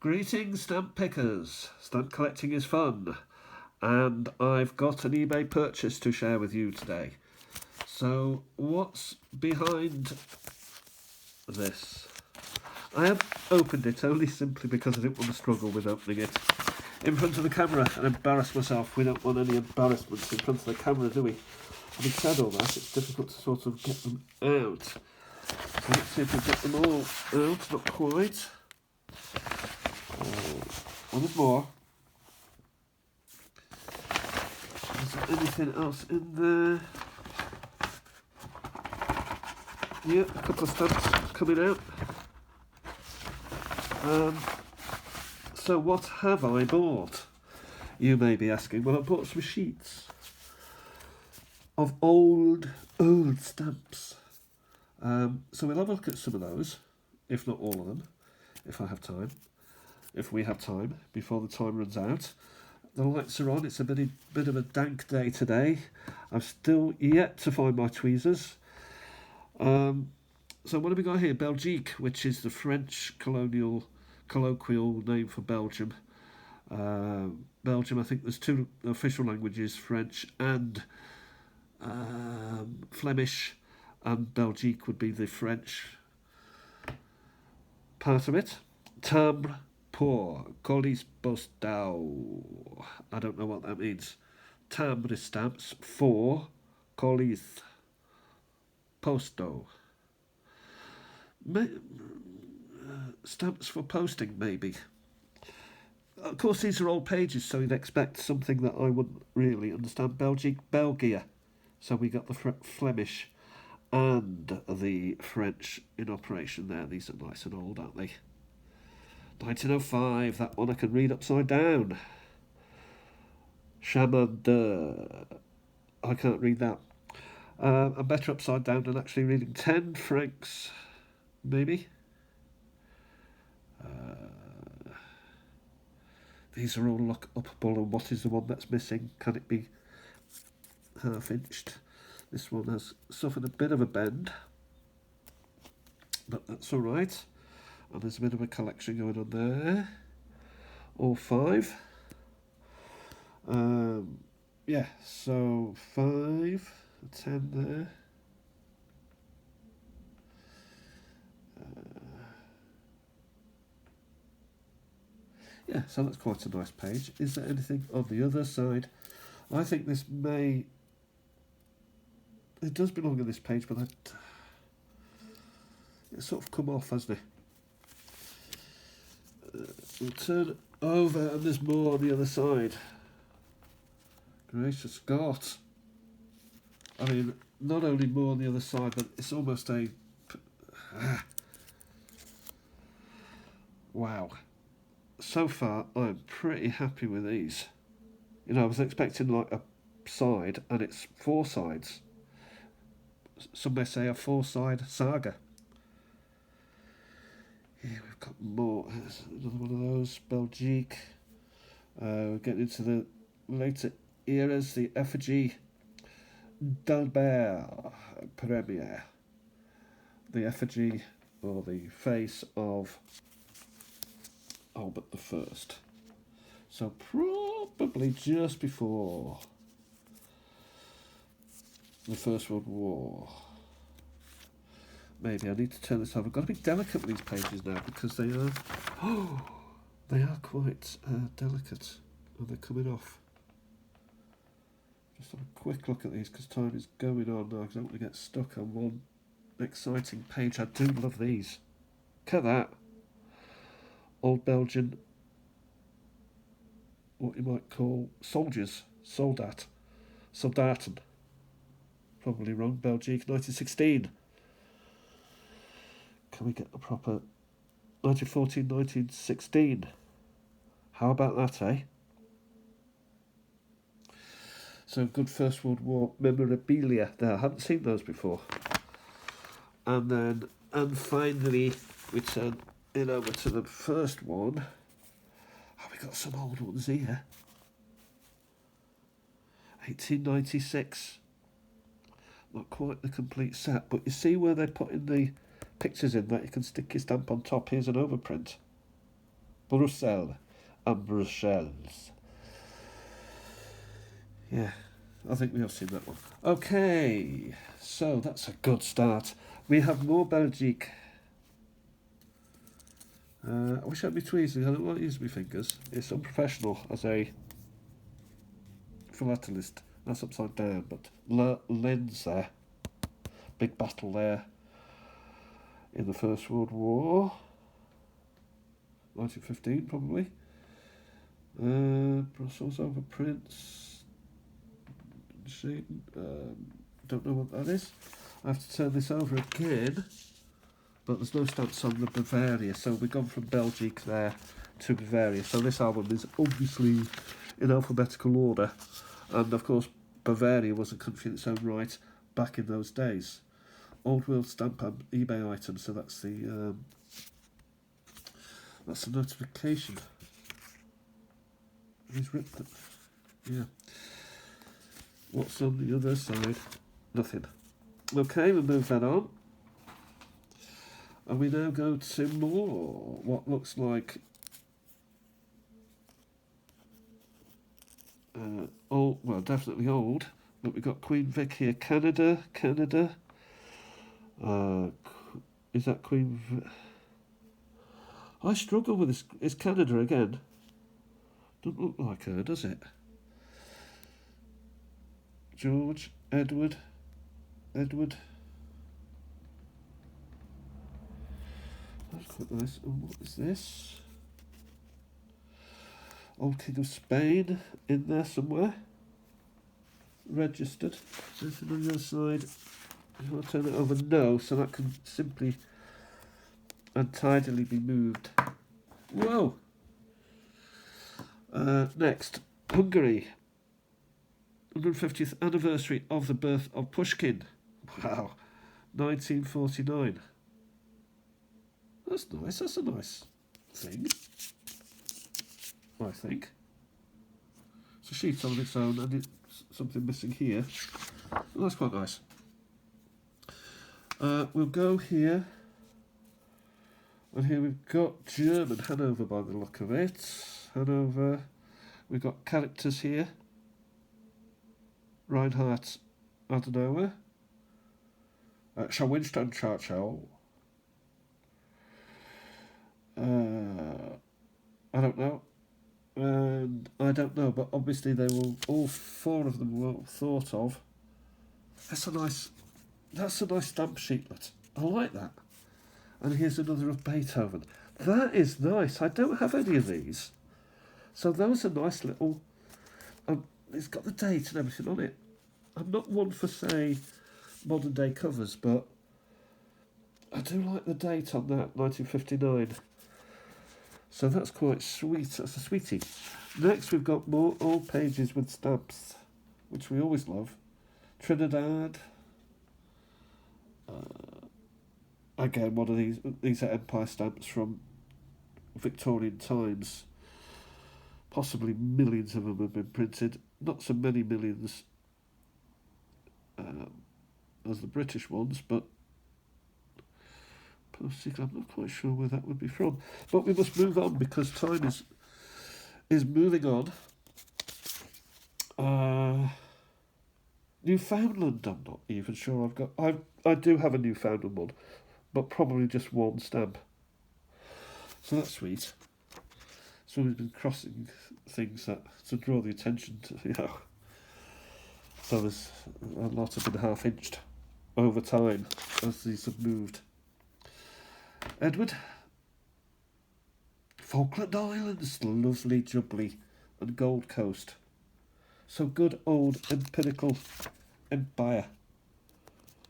Greetings, stamp pickers. Stamp collecting is fun, and I've got an eBay purchase to share with you today. So, what's behind this? I have opened it only simply because I didn't want to struggle with opening it in front of the camera and embarrass myself. We don't want any embarrassments in front of the camera, do we? Having said all that, it's difficult to sort of get them out. So let's see if we get them all out. Not quite. One more. Is there anything else in there? Yeah, a couple of stamps coming out. So what have I bought? You may be asking. Well, I bought some sheets of old stamps. So we'll have a look at some of those, if not all of them, if I have time. If we have time, before the time runs out. The lights are on. It's a bit of a dank day today. I've still yet to find my tweezers. So what have we got here? Belgique, which is the French colloquial name for Belgium. Belgium, I think there's two official languages, French and Flemish, and Belgique would be the French part of it. Timbre pour, colis postaux. I don't know what that means. Timbre stamps for colis postaux. Stamps for posting, maybe. Of course, these are old pages, so you'd expect something that I wouldn't really understand. Belgique, Belgia. So we got the Flemish and the French in operation there. These are nice and old, aren't they? 1905, that one I can read upside down. Chemin de... I can't read that. I'm better upside down than actually reading 10 francs, maybe. These are all look-upable, and what is the one that's missing? Can it be half-inched? This one has suffered a bit of a bend, but that's all right. And there's a bit of a collection going on there. All 5. Yeah, so 5, 10 there. Yeah, so that's quite a nice page. Is there anything on the other side? I think this may... It does belong on this page, but it's sort of come off, hasn't it? We'll turn it over, and there's more on the other side. Gracious Scott. I mean, not only more on the other side, but it's almost a... Wow. So far, I'm pretty happy with these. You know, I was expecting like a side, and it's 4 sides. Some may say a 4-side saga. Here we've got more. There's another one of those. Belgique. We're getting into the later eras. The effigy d'Albert Premier. The effigy, or the face of Albert I. So probably just before the First World War. Maybe I need to turn this over. I've got to be delicate with these pages now because they are quite delicate, and they're coming off. Just have a quick look at these because time is going on now. I don't want to get stuck on one exciting page. I do love these. Look at that. Old Belgian, what you might call soldiers, soldaten. Probably wrong. Belgique, 1916. Can we get a proper 1914, 1916? How about that, eh? So good First World War memorabilia there. I haven't seen those before. And finally, we turn in over to the first one. Oh, we got some old ones here. 1896. Not quite the complete set, but you see where they're putting the pictures in that you can stick your stamp on top. Here's an overprint. Bruxelles and Bruxelles. Yeah, I think we have seen that one. Okay, so that's a good start. We have more Belgique. I wish I'd be tweezing. I don't want to use my fingers. It's unprofessional as a philatelist. That's upside down, but lens there. Big battle there in the First World War. 1915, probably. Brussels over Prince. Don't know what that is. I have to turn this over again, but there's no stamps on the Bavaria, so we've gone from Belgique there to Bavaria. So this album is obviously in alphabetical order, and of course Bavaria was a country in its own right back in those days. Old World stamp and eBay item, so that's the notification. He's ripped it. Yeah. What's on the other side? Nothing. Okay, we'll move that on. And we now go to more what looks like old, well, definitely old, but we've got Queen Vic here. Canada. Is that Queen Vic? I struggle with this. Is Canada again? Doesn't look like her, does it? George, Edward. That's quite nice. And what is this? Old King of Spain in there somewhere. Registered. Anything on the other side? If I turn it over, no, so that can simply untidily be moved. Whoa! Next, Hungary. 150th anniversary of the birth of Pushkin. Wow. 1949. That's nice. That's a nice thing, I think. It's a sheet on its own and it's something missing here. Well, that's quite nice. We'll go here. And here we've got German, Hanover by the look of it. Hanover. We've got characters here. Reinhard Adenauer. Winston Churchill. I don't know. And I don't know, but obviously they will, all four of them were thought of. That's a nice stamp sheetlet. I like that. And here's another of Beethoven. That is nice. I don't have any of these. So those are nice little... it's got the date and everything on it. I'm not one for, say, modern day covers, but I do like the date on that, 1959. So that's quite sweet. That's a sweetie. Next, we've got more old pages with stamps, which we always love. Trinidad. Again, one of these are Empire stamps from Victorian times. Possibly millions of them have been printed. Not so many millions as the British ones, but I'm not quite sure where that would be from. But we must move on because time is moving on. Newfoundland, I'm not even sure I've got. I do have a Newfoundland one, but probably just one stamp. So that's sweet. So we've been crossing things to draw the attention to, So there's a lot have been half-inched over time as these have moved. Edward. Falkland Islands, lovely Jubilee and Gold Coast. So good old empirical empire.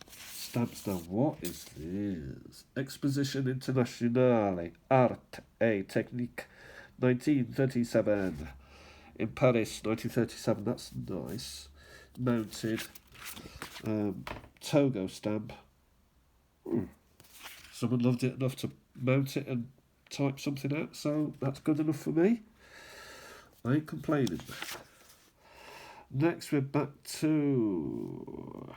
Stamps now. What is this? Exposition Internationale Art et Technique 1937. In Paris, 1937. That's nice. Mounted. Togo stamp. Someone loved it enough to mount it and type something out, so that's good enough for me. I ain't complaining. Next, we're back to...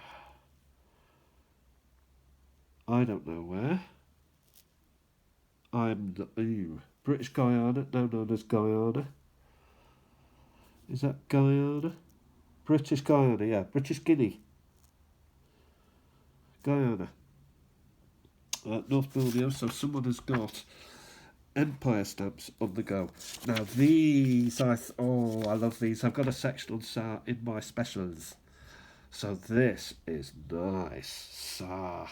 I don't know where. British Guyana, now known as Guyana. Is that Guyana? British Guyana, yeah. British Guinea. Guyana. North Borneo, so someone has got Empire stamps on the go. Now these, I love these. I've got a section on Tsar in my specials. So this is nice. Tsar.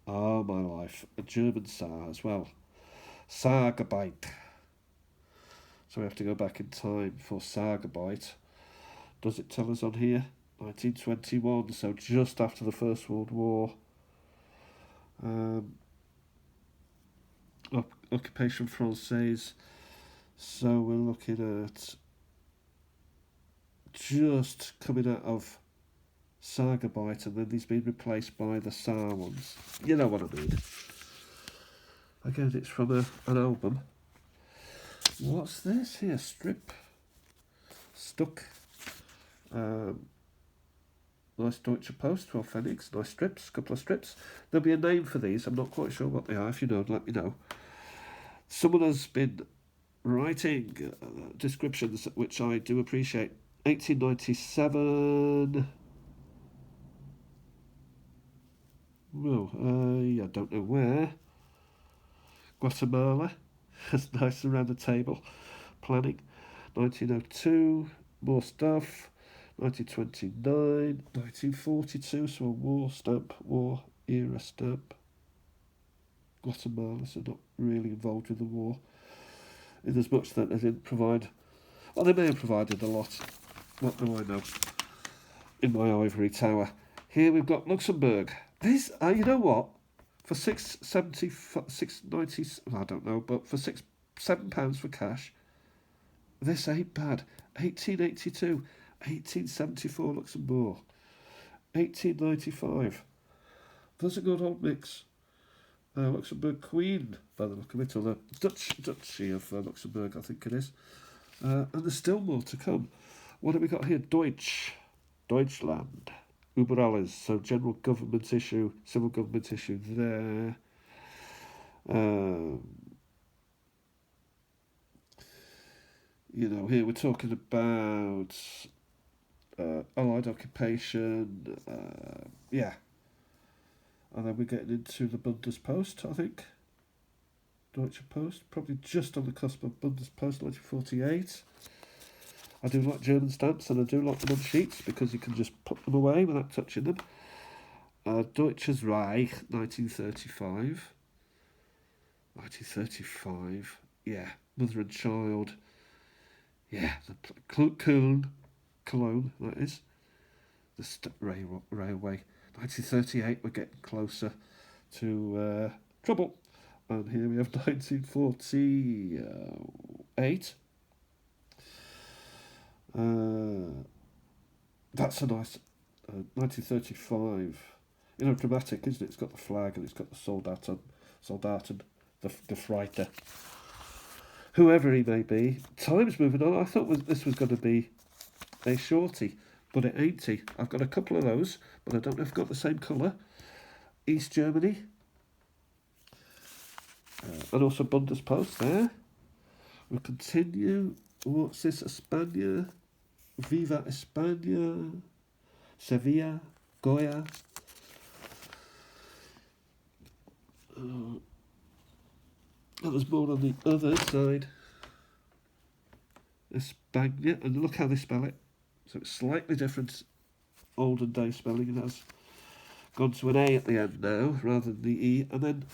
Oh my life. A German Tsar as well. Sagebyte. So we have to go back in time for Sagebyte. Does it tell us on here? 1921, so just after the First World War. Occupation Française. So we're looking at just coming out of Sagebyte, and then these been replaced by the Tsar ones. You know what I mean. Again, it's from an album. What's this here? Strip. Stuck. Nice Deutsche Post, 12 Pfennigs, nice strips, couple of strips. There'll be a name for these, I'm not quite sure what they are. If you know, let me know. Someone has been writing descriptions, which I do appreciate. 1897. Well, I don't know where. Guatemala. That's nice around the table. Planning. 1902. More stuff. 1929, 1942, so a war stamp, war era stamp. Guatemala, so not really involved with the war, in as much that they didn't provide, well, they may have provided a lot, what do I know, in my ivory tower. Here we've got Luxembourg. This, you know what, for £6.90, I don't know, but for £7 for cash, this ain't bad. 1882. 1874 Luxembourg, 1895. That's a good old mix. Luxembourg Queen, by the look of it, or the Duchy of Luxembourg, I think it is. And there's still more to come. What have we got here? Deutschland, über alles. So general government issue, civil government issue there. You know, here we're talking about Allied occupation, yeah. And then we're getting into the Bundespost, I think. Deutsche Post, probably just on the cusp of Bundespost, 1948. I do like German stamps, and I do like them on sheets because you can just put them away without touching them. Deutsches Reich, 1935. 1935, yeah. Mother and Child, yeah. The Cologne, that is. The railway. 1938, we're getting closer to trouble. And here we have 1948. That's a nice 1935. You know, dramatic, isn't it? It's got the flag and it's got the Soldaten, the Freiter. Whoever he may be. Time's moving on. I thought this was going to be a shorty, but it ain't. I've got a couple of those, but I don't know if I've got the same colour. East Germany. And also Bundespost there. We'll continue. What's this? España. Viva España. Sevilla. Goya. And there's more on the other side. España. And look how they spell it. So it's slightly different olden day spelling. It has gone to an A at the end now rather than the E. And then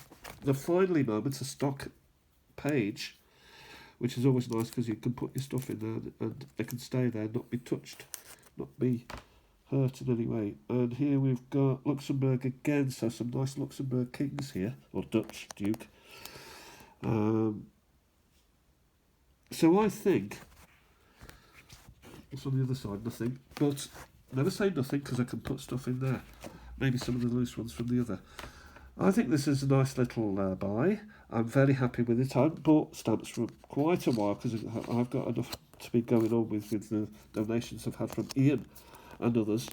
the finally moment's a stock page, which is always nice because you can put your stuff in there and it can stay there, not be touched, not be hurt in any way. And here we've got Luxembourg again, so some nice Luxembourg kings here, or Dutch Duke. So I think, what's on the other side? Nothing, but never say nothing because I can put stuff in there. Maybe some of the loose ones from the other. I think this is a nice little buy. I'm very happy with it. I haven't bought stamps for quite a while because I've got enough to be going on with the donations I've had from Ian and others,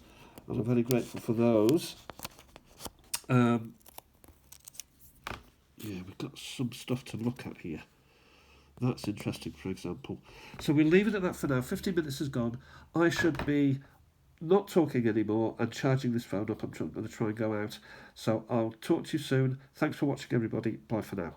and I'm very grateful for those. Yeah, we've got some stuff to look at here. That's interesting, for example. So we'll leave it at that for now. 15 minutes is gone. I should be not talking anymore and charging this phone up. I'm going to try and go out. So I'll talk to you soon. Thanks for watching, everybody. Bye for now.